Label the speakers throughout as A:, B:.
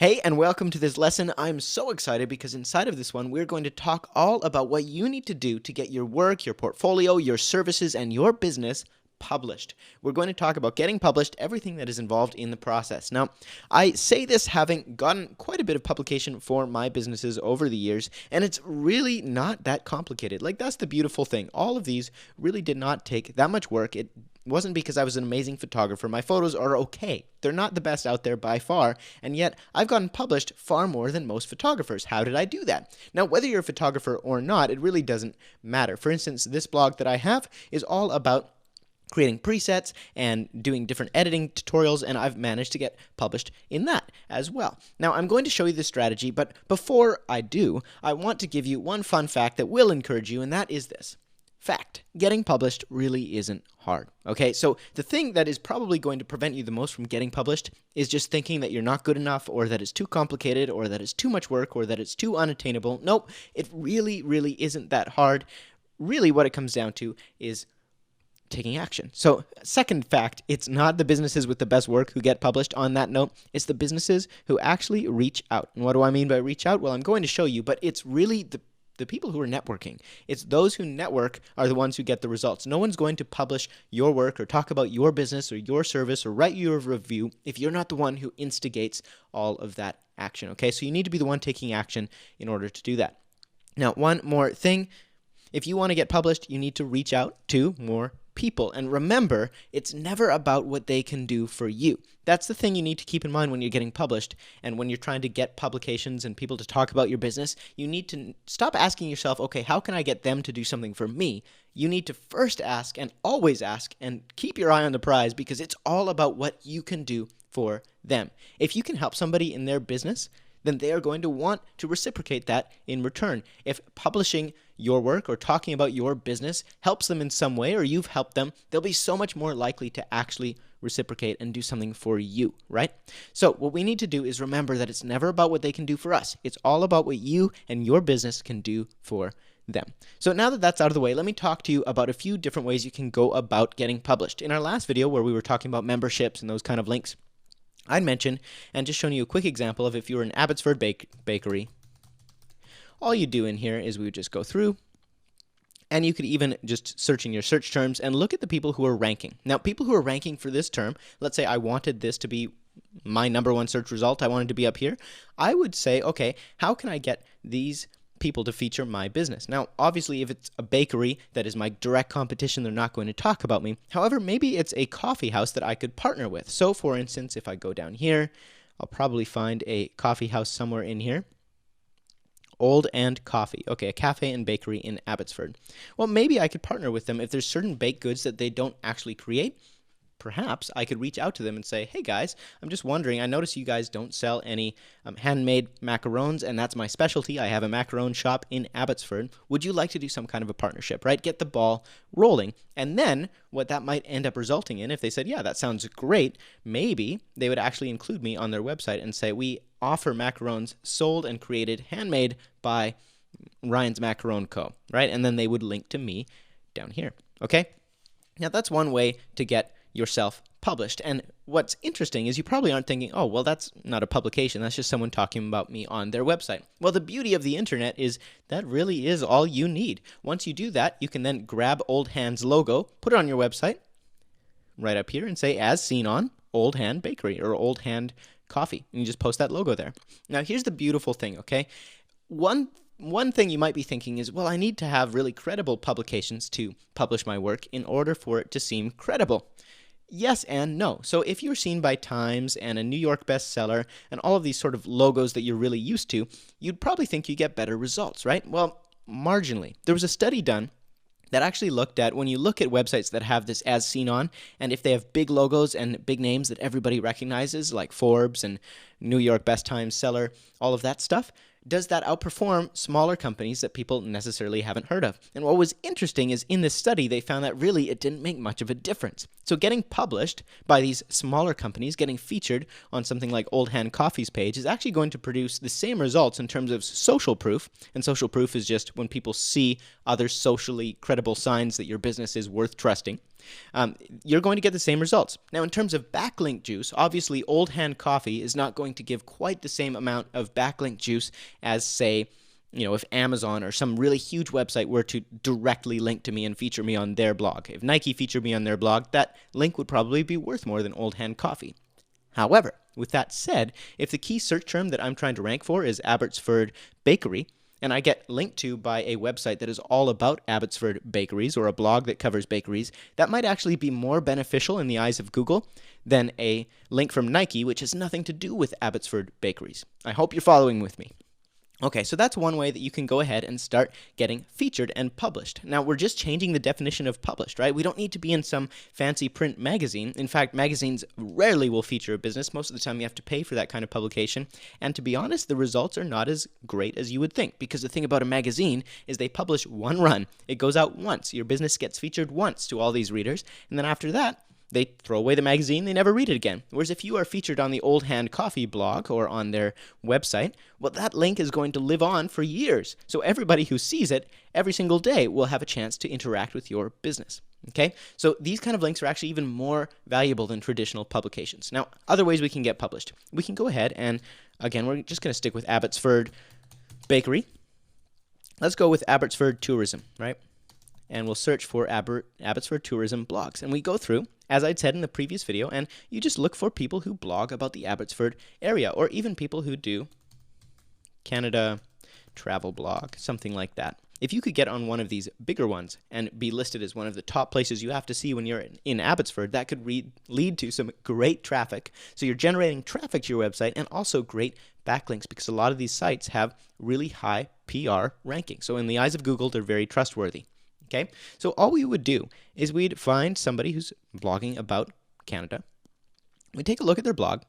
A: Hey, and welcome to this lesson. I'm so excited because inside of this one, we're going to talk all about what you need to do to get your work, your portfolio, your services, and your business published. We're going to talk about getting published, everything that is involved in the process. Now, I say this having gotten quite a bit of publication for my businesses over the years, and it's really not that complicated. Like, that's the beautiful thing. All of these really did not take that much work. It wasn't because I was an amazing photographer. My photos are okay. They're not the best out there by far, and yet I've gotten published far more than most photographers. How did I do that? Now, whether you're a photographer or not, it really doesn't matter. For instance, this blog that I have is all about creating presets and doing different editing tutorials, and I've managed to get published in that as well. Now, I'm going to show you this strategy, but before I do, I want to give you one fun fact that will encourage you, and that is this. Fact, getting published really isn't hard, okay? So the thing that is probably going to prevent you the most from getting published is just thinking that you're not good enough, or that it's too complicated, or that it's too much work, or that it's too unattainable. Nope, it really isn't that hard. Really what it comes down to is taking action. So second fact, it's not the businesses with the best work who get published. On that note, it's the businesses who actually reach out. And what do I mean by reach out? Well, I'm going to show you, but it's really the people who are networking. It's those who network are the ones who get the results. No one's going to publish your work or talk about your business or your service or write you a review if you're not the one who instigates all of that action, okay? So you need to be the one taking action in order to do that. Now, one more thing. If you want to get published, you need to reach out to more people. And remember, it's never about what they can do for you. That's the thing you need to keep in mind when you're getting published and when you're trying to get publications and people to talk about your business. You need to stop asking yourself, okay, how can I get them to do something for me? You need to first ask and always ask and keep your eye on the prize, because it's all about what you can do for them. If you can help somebody in their business, then they are going to want to reciprocate that in return. If publishing your work or talking about your business helps them in some way, or you've helped them, they'll be so much more likely to actually reciprocate and do something for you, right? So what we need to do is remember that it's never about what they can do for us. It's all about what you and your business can do for them. So now that that's out of the way, let me talk to you about a few different ways you can go about getting published. In our last video where we were talking about memberships and those kind of links, I'd mentioned, and just showing you a quick example of if you were an Abbotsford bakery, all you do in here is we would just go through, and you could even just search in your search terms and look at the people who are ranking. Now, people who are ranking for this term, let's say I wanted this to be my #1 search result, I wanted to be up here, I would say, okay, how can I get these people to feature my business? Now, obviously, if it's a bakery that is my direct competition, they're not going to talk about me. However, maybe it's a coffee house that I could partner with. So, for instance, if I go down here, I'll probably find a coffee house somewhere in here. Old and Coffee. Okay, a cafe and bakery in Abbotsford. Well, maybe I could partner with them if there's certain baked goods that they don't actually create. Perhaps I could reach out to them and say, hey guys, I'm just wondering, I notice you guys don't sell any handmade macarons, and that's my specialty. I have a macaron shop in Abbotsford. Would you like to do some kind of a partnership, right? Get the ball rolling. And then what that might end up resulting in, if they said, yeah, that sounds great, maybe they would actually include me on their website and say, we offer macarons sold and created handmade by Ryan's Macaron Co., right? And then they would link to me down here, okay? Now, that's one way to get yourself published. And what's interesting is you probably aren't thinking, oh, well, that's not a publication. That's just someone talking about me on their website. Well, the beauty of the internet is that really is all you need. Once you do that, you can then grab Old Hand's logo, put it on your website right up here and say, as seen on Old Hand Bakery or Old Hand Coffee. And you just post that logo there. Now, here's the beautiful thing, okay? One thing you might be thinking is, well, I need to have really credible publications to publish my work in order for it to seem credible. Yes and no. So if you're seen by Times and a New York bestseller and all of these sort of logos that you're really used to, you'd probably think you get better results, right? Well, marginally. There was a study done that actually looked at when you look at websites that have this as seen on, and if they have big logos and big names that everybody recognizes, like Forbes and New York Best Times Seller, all of that stuff, does that outperform smaller companies that people necessarily haven't heard of? And what was interesting is in this study, they found that really it didn't make much of a difference. So getting published by these smaller companies, getting featured on something like Old Hand Coffee's page is actually going to produce the same results in terms of social proof. And social proof is just when people see other socially credible signs that your business is worth trusting. you're going to get the same results. Now, in terms of backlink juice, obviously Old Hand Coffee is not going to give quite the same amount of backlink juice as, say, if Amazon or some really huge website were to directly link to me and feature me on their blog. If Nike featured me on their blog, that link would probably be worth more than Old Hand Coffee. However, with that said, if the key search term that I'm trying to rank for is Abbotsford Bakery, and I get linked to by a website that is all about Abbotsford bakeries or a blog that covers bakeries, that might actually be more beneficial in the eyes of Google than a link from Nike, which has nothing to do with Abbotsford bakeries. I hope you're following with me. Okay, so that's one way that you can go ahead and start getting featured and published. Now, we're just changing the definition of published, right? We don't need to be in some fancy print magazine. In fact, magazines rarely will feature a business. Most of the time, you have to pay for that kind of publication. And to be honest, the results are not as great as you would think, because the thing about a magazine is they publish one run. It goes out once. Your business gets featured once to all these readers, and then after that, they throw away the magazine, they never read it again. Whereas if you are featured on the Old Hand Coffee blog or on their website, well, that link is going to live on for years. So everybody who sees it every single day will have a chance to interact with your business. Okay? So these kind of links are actually even more valuable than traditional publications. Now, other ways we can get published. We can go ahead and, again, we're just going to stick with Abbotsford Bakery. Let's go with Abbotsford Tourism, right? And we'll search for Abbotsford Tourism blogs. And we go through, as I'd said in the previous video, and you just look for people who blog about the Abbotsford area, or even people who do Canada travel blog, something like that. If you could get on one of these bigger ones and be listed as one of the top places you have to see when you're in Abbotsford, that could lead to some great traffic. So you're generating traffic to your website and also great backlinks, because a lot of these sites have really high PR ranking. So in the eyes of Google, they're very trustworthy. Okay, so all we would do is we'd find somebody who's blogging about Canada. We'd take a look at their blog,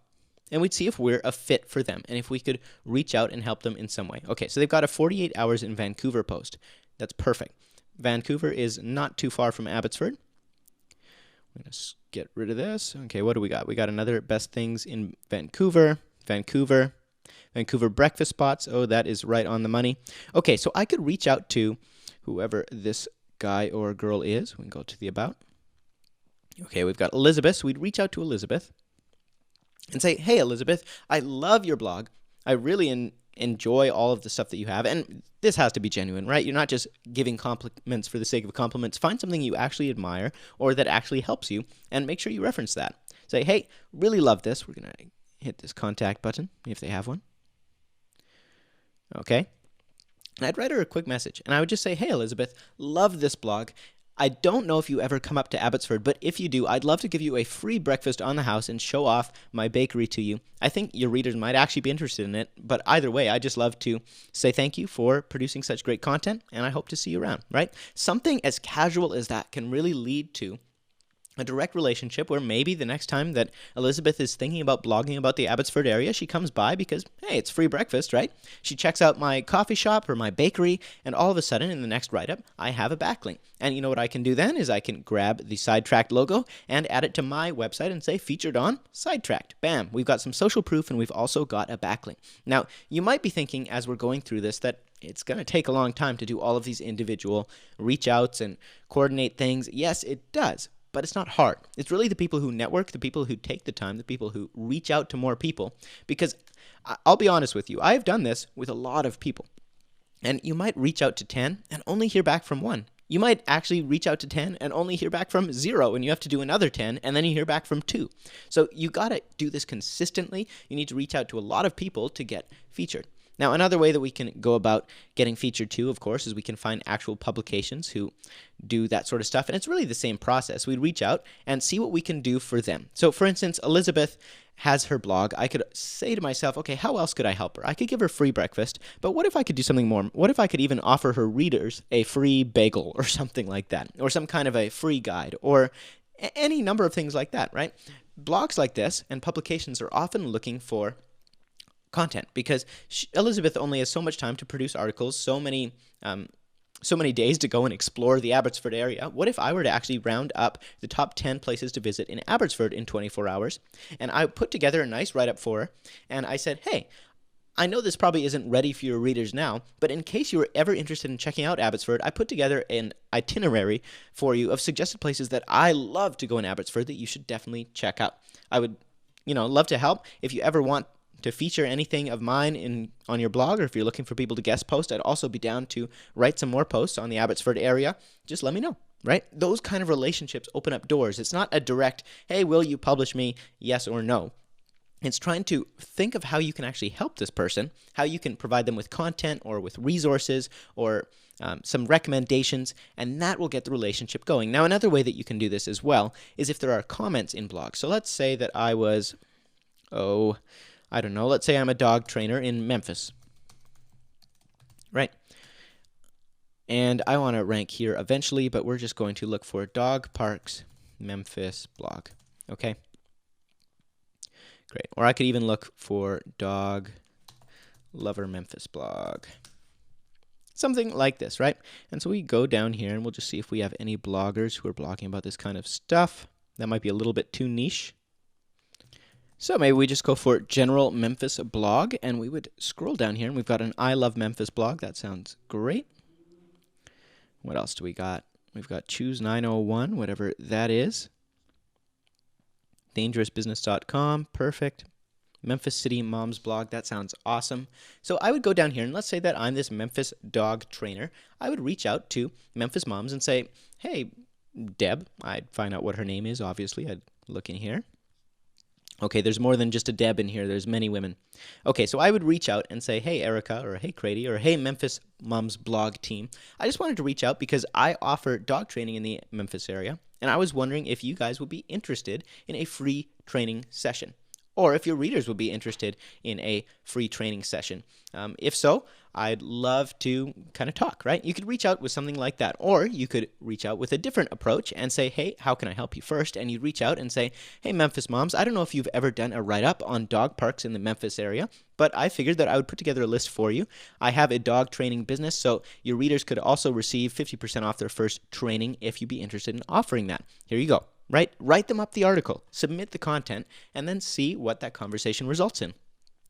A: and we'd see if we're a fit for them and if we could reach out and help them in some way. Okay, so they've got a 48 hours in Vancouver post. That's perfect. Vancouver is not too far from Abbotsford. I'm going to get rid of this. Okay, what do we got? We got another best things in Vancouver. Vancouver breakfast spots. Oh, that is right on the money. Okay, so I could reach out to whoever this guy or girl is. We can go to the about. Okay, we've got Elizabeth. So we'd reach out to Elizabeth and say, hey, Elizabeth, I love your blog. I really enjoy all of the stuff that you have. And this has to be genuine, right? You're not just giving compliments for the sake of compliments. Find something you actually admire or that actually helps you, and make sure you reference that. Say, hey, really love this. We're going to hit this contact button if they have one. Okay. And I'd write her a quick message, and I would just say, hey, Elizabeth, love this blog. I don't know if you ever come up to Abbotsford, but if you do, I'd love to give you a free breakfast on the house and show off my bakery to you. I think your readers might actually be interested in it, but either way, I'd just love to say thank you for producing such great content, and I hope to see you around, right? Something as casual as that can really lead to a direct relationship where maybe the next time that Elizabeth is thinking about blogging about the Abbotsford area, she comes by because, hey, it's free breakfast, right? She checks out my coffee shop or my bakery, and all of a sudden in the next write-up, I have a backlink. And you know what I can do then is I can grab the Sidetracked logo and add it to my website and say featured on Sidetracked. Bam, we've got some social proof, and we've also got a backlink. Now, you might be thinking as we're going through this that it's going to take a long time to do all of these individual reach outs and coordinate things. Yes, it does. But it's not hard. It's really the people who network, the people who take the time, the people who reach out to more people. Because I'll be honest with you, I've done this with a lot of people. And you might reach out to 10 and only hear back from 1. You might actually reach out to 10 and only hear back from 0, and you have to do another 10, and then you hear back from 2. So you got to do this consistently. You need to reach out to a lot of people to get featured. Now, another way that we can go about getting featured too, of course, is we can find actual publications who do that sort of stuff. And it's really the same process. We'd reach out and see what we can do for them. So, for instance, Elizabeth has her blog. I could say to myself, okay, how else could I help her? I could give her free breakfast, but what if I could do something more? What if I could even offer her readers a free bagel or something like that, or some kind of a free guide, or any number of things like that, right? Blogs like this and publications are often looking for content because Elizabeth only has so much time to produce articles, so many days to go and explore the Abbotsford area. What if I were to actually round up the top 10 places to visit in Abbotsford in 24 hours, and I put together a nice write-up for her, and I said, hey, I know this probably isn't ready for your readers now, but in case you were ever interested in checking out Abbotsford, I put together an itinerary for you of suggested places that I love to go in Abbotsford that you should definitely check out. I would, love to help. If you ever want to feature anything of mine on your blog, or if you're looking for people to guest post, I'd also be down to write some more posts on the Abbotsford area. Just let me know. Right? Those kind of relationships open up doors. It's not a direct, hey, will you publish me? Yes or no. It's trying to think of how you can actually help this person, how you can provide them with content or with resources or some recommendations, and that will get the relationship going. Now, another way that you can do this as well is if there are comments in blogs. So let's say that I was, let's say I'm a dog trainer in Memphis, right? And I want to rank here eventually, but we're just going to look for Dog Parks Memphis blog, okay? Great. Or I could even look for Dog Lover Memphis blog. Something like this, right? And so we go down here and we'll just see if we have any bloggers who are blogging about this kind of stuff. That might be a little bit too niche. So maybe we just go for General Memphis blog and we would scroll down here and we've got an I Love Memphis blog. That sounds great. What else do we got? We've got Choose 901, whatever that is. DangerousBusiness.com, perfect. Memphis City Moms blog, that sounds awesome. So I would go down here and let's say that I'm this Memphis dog trainer. I would reach out to Memphis moms and say, hey, Deb. I'd find out what her name is, obviously. I'd look in here. Okay, there's more than just a Deb in here. There's many women. Okay, so I would reach out and say, hey, Erica, or hey, Crady, or hey, Memphis Moms blog team. I just wanted to reach out because I offer dog training in the Memphis area, and I was wondering if you guys would be interested in a free training session, or if your readers would be interested in a free training session. If so, I'd love to kind of talk, right? You could reach out with something like that, or you could reach out with a different approach and say, hey, how can I help you first? And you'd reach out and say, hey, Memphis moms, I don't know if you've ever done a write-up on dog parks in the Memphis area, but I figured that I would put together a list for you. I have a dog training business, so your readers could also receive 50% off their first training if you'd be interested in offering that. Here you go. Right? Write them up the article, submit the content, and then see what that conversation results in.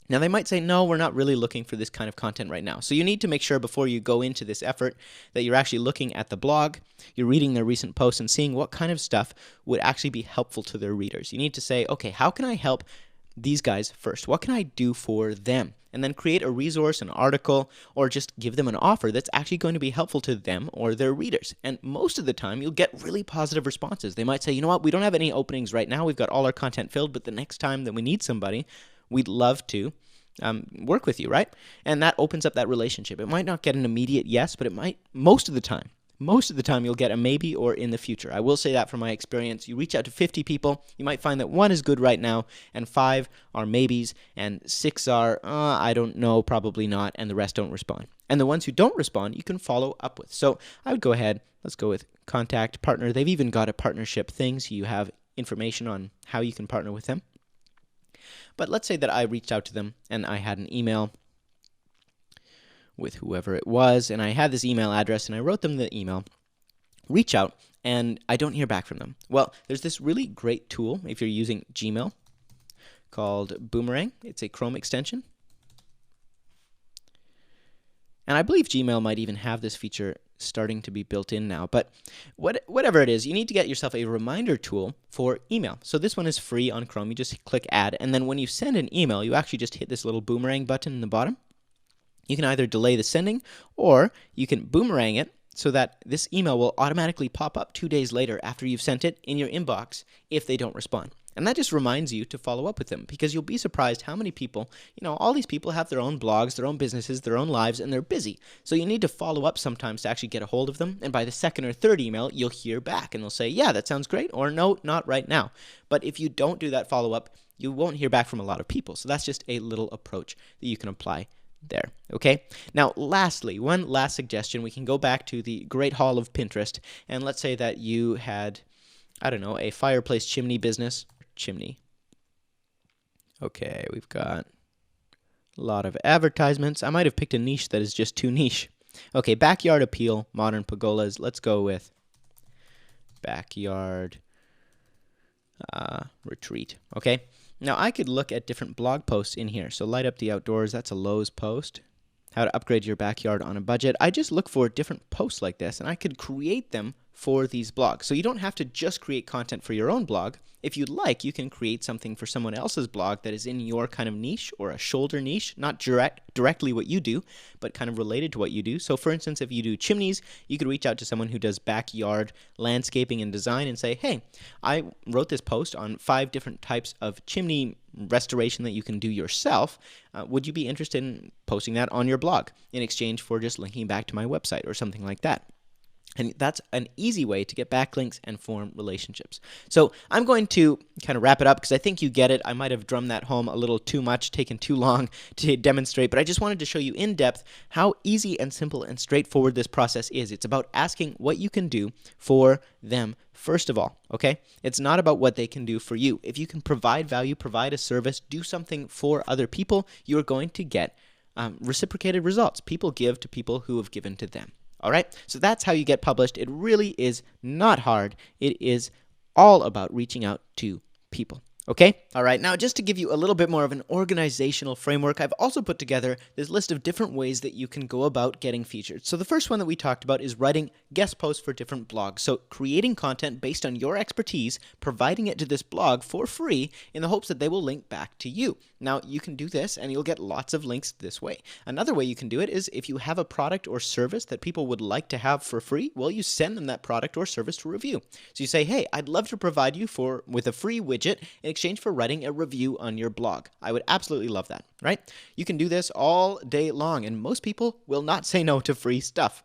A: Now, they might say, no, we're not really looking for this kind of content right now. So you need to make sure before you go into this effort that you're actually looking at the blog, you're reading their recent posts and seeing what kind of stuff would actually be helpful to their readers. You need to say, okay, how can I help these guys first? What can I do for them? And then create a resource, an article, or just give them an offer that's actually going to be helpful to them or their readers. And most of the time, you'll get really positive responses. They might say, you know what, we don't have any openings right now. We've got all our content filled, but the next time that we need somebody, we'd love to work with you, right? And that opens up that relationship. It might not get an immediate yes, but it might most of the time you'll get a maybe or in the future. I will say that from my experience. You reach out to 50 people, you might find that 1 is good right now, and 5 are maybes, and 6 are, I don't know, probably not, and the rest don't respond. And the ones who don't respond, you can follow up with. So I would go ahead, let's go with contact partner. They've even got a partnership thing, so you have information on how you can partner with them. But let's say that I reached out to them and I had an email with whoever it was, and I had this email address, and I wrote them the email, reach out, and I don't hear back from them. Well, there's this really great tool if you're using Gmail called Boomerang. It's a Chrome extension. And I believe Gmail might even have this feature starting to be built in now. But whatever it is, you need to get yourself a reminder tool for email. So this one is free on Chrome. You just click add, and then when you send an email, you actually just hit this little boomerang button in the bottom. You can either delay the sending, or you can boomerang it so that this email will automatically pop up 2 days later after you've sent it in your inbox if they don't respond. And that just reminds you to follow up with them, because you'll be surprised how many people, all these people have their own blogs, their own businesses, their own lives, and they're busy. So you need to follow up sometimes to actually get a hold of them. And by the second or third email, you'll hear back and they'll say, yeah, that sounds great, or no, not right now. But if you don't do that follow-up, you won't hear back from a lot of people. So that's just a little approach that you can apply there. Okay. Now, lastly, one last suggestion. We can go back to the Great Hall of Pinterest, and let's say that you had, I don't know, a fireplace chimney business. Chimney. Okay, we've got a lot of advertisements. I might have picked a niche that is just too niche. Okay, backyard appeal, modern pergolas. Let's go with backyard retreat. Okay. Now I could look at different blog posts in here. So light up the outdoors, that's a Lowe's post. How to upgrade your backyard on a budget. I just look for different posts like this, and I could create them for these blogs. So you don't have to just create content for your own blog. If you'd like, you can create something for someone else's blog that is in your kind of niche or a shoulder niche, not directly what you do, but kind of related to what you do. So for instance, if you do chimneys, you could reach out to someone who does backyard landscaping and design and say, hey, I wrote this post on 5 different types of chimney restoration that you can do yourself. Would you be interested in posting that on your blog in exchange for just linking back to my website or something like that? And that's an easy way to get backlinks and form relationships. So I'm going to kind of wrap it up because I think you get it. I might have drummed that home a little too much, taken too long to demonstrate, but I just wanted to show you in depth how easy and simple and straightforward this process is. It's about asking what you can do for them first of all, okay? It's not about what they can do for you. If you can provide value, provide a service, do something for other people, you're going to get reciprocated results. People give to people who have given to them. All right, so that's how you get published. It really is not hard. It is all about reaching out to people. Okay? All right, now just to give you a little bit more of an organizational framework, I've also put together this list of different ways that you can go about getting featured. So the first one that we talked about is writing guest posts for different blogs. So creating content based on your expertise, providing it to this blog for free in the hopes that they will link back to you. Now, you can do this and you'll get lots of links this way. Another way you can do it is if you have a product or service that people would like to have for free, well, you send them that product or service to review. So you say, hey, I'd love to provide you with a free widget in exchange for writing a review on your blog. I would absolutely love that, right? You can do this all day long, and most people will not say no to free stuff.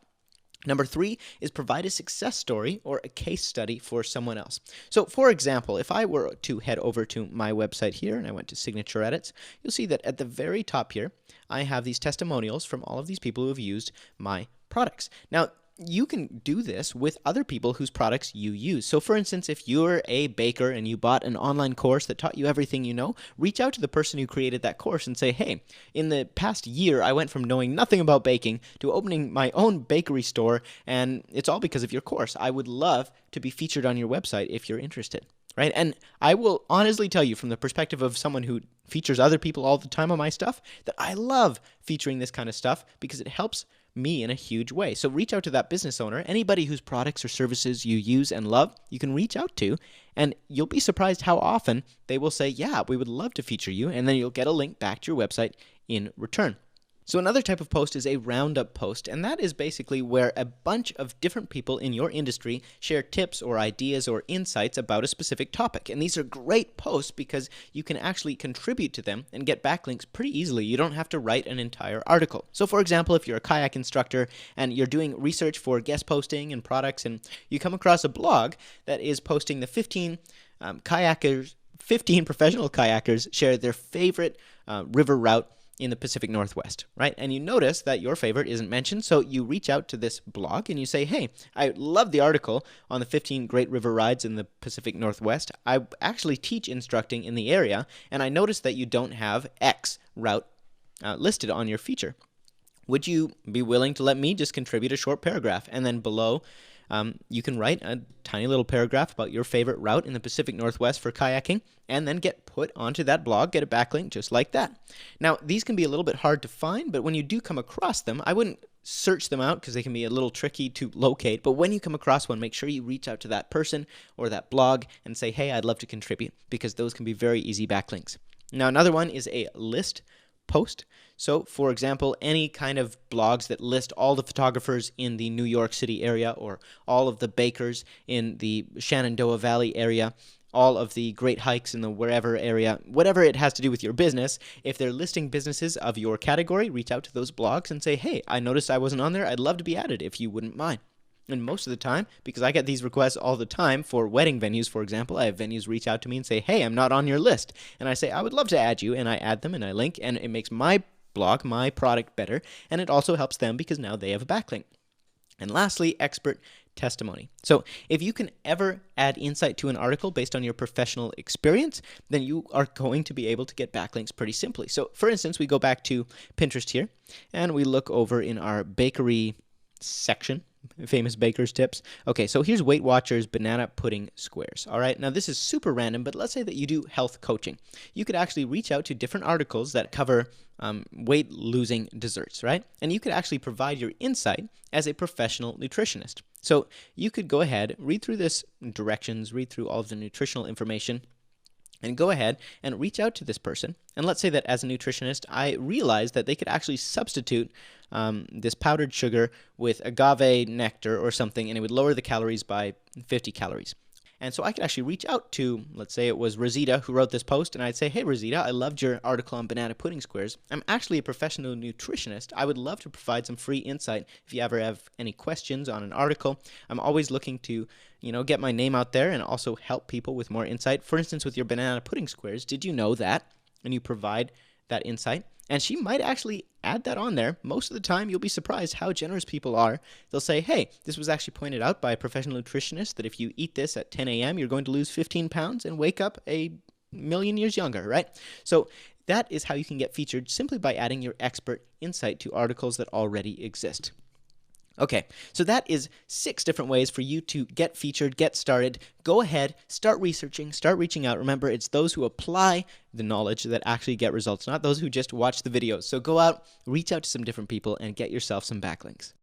A: Number 3 is provide a success story or a case study for someone else. So for example, if I were to head over to my website here and I went to signature edits, you'll see that at the very top here, I have these testimonials from all of these people who have used my products. Now, you can do this with other people whose products you use. So for instance, if you're a baker and you bought an online course that taught you everything you know, reach out to the person who created that course and say, hey, in the past year, I went from knowing nothing about baking to opening my own bakery store, and it's all because of your course. I would love to be featured on your website if you're interested. Right? And I will honestly tell you from the perspective of someone who features other people all the time on my stuff that I love featuring this kind of stuff because it helps me in a huge way. So reach out to that business owner, anybody whose products or services you use and love, you can reach out to, and you'll be surprised how often they will say, yeah, we would love to feature you, and then you'll get a link back to your website in return. So another type of post is a roundup post, and that is basically where a bunch of different people in your industry share tips or ideas or insights about a specific topic. And these are great posts because you can actually contribute to them and get backlinks pretty easily. You don't have to write an entire article. So for example, if you're a kayak instructor and you're doing research for guest posting and products, and you come across a blog that is posting the 15 professional kayakers share their favorite river route in the Pacific Northwest, right? And you notice that your favorite isn't mentioned, so you reach out to this blog and you say, hey, I love the article on the 15 great river rides in the Pacific Northwest. I actually teach instructing in the area, and I noticed that you don't have X route listed on your feature. Would you be willing to let me just contribute a short paragraph? And then below, you can write a tiny little paragraph about your favorite route in the Pacific Northwest for kayaking, and then get put onto that blog, get a backlink just like that. Now, these can be a little bit hard to find, but when you do come across them, I wouldn't search them out because they can be a little tricky to locate, but when you come across one, make sure you reach out to that person or that blog and say, hey, I'd love to contribute, because those can be very easy backlinks. Now, another one is a list post. So, for example, any kind of blogs that list all the photographers in the New York City area, or all of the bakers in the Shenandoah Valley area, all of the great hikes in the wherever area, whatever it has to do with your business. If they're listing businesses of your category, reach out to those blogs and say, hey, I noticed I wasn't on there. I'd love to be added if you wouldn't mind. And most of the time, because I get these requests all the time for wedding venues, for example, I have venues reach out to me and say, hey, I'm not on your list. And I say, I would love to add you, and I add them and I link, and it makes my blog, my product better, and it also helps them because now they have a backlink. And lastly, expert testimony. So if you can ever add insight to an article based on your professional experience, then you are going to be able to get backlinks pretty simply. So for instance, we go back to Pinterest here, and we look over in our bakery section, famous baker's tips. Okay, so here's Weight Watchers banana pudding squares. All right, now this is super random, but let's say that you do health coaching. You could actually reach out to different articles that cover weight losing desserts, right? And you could actually provide your insight as a professional nutritionist. So you could go ahead, read through this directions, read through all of the nutritional information, and go ahead and reach out to this person. And let's say that as a nutritionist, I realized that they could actually substitute this powdered sugar with agave nectar or something, and it would lower the calories by 50 calories. And so I could actually reach out to, let's say it was Rosita who wrote this post, and I'd say, hey Rosita, I loved your article on banana pudding squares. I'm actually a professional nutritionist. I would love to provide some free insight if you ever have any questions on an article. I'm always looking to, get my name out there and also help people with more insight. For instance, with your banana pudding squares, did you know that? And you provide that insight. And she might actually add that on there. Most of the time, you'll be surprised how generous people are. They'll say, hey, this was actually pointed out by a professional nutritionist that if you eat this at 10 a.m., you're going to lose 15 pounds and wake up a million years younger, right? So that is how you can get featured simply by adding your expert insight to articles that already exist. Okay, so that is 6 different ways for you to get featured, get started. Go ahead, start researching, start reaching out. Remember, it's those who apply the knowledge that actually get results, not those who just watch the videos. So go out, reach out to some different people, and get yourself some backlinks.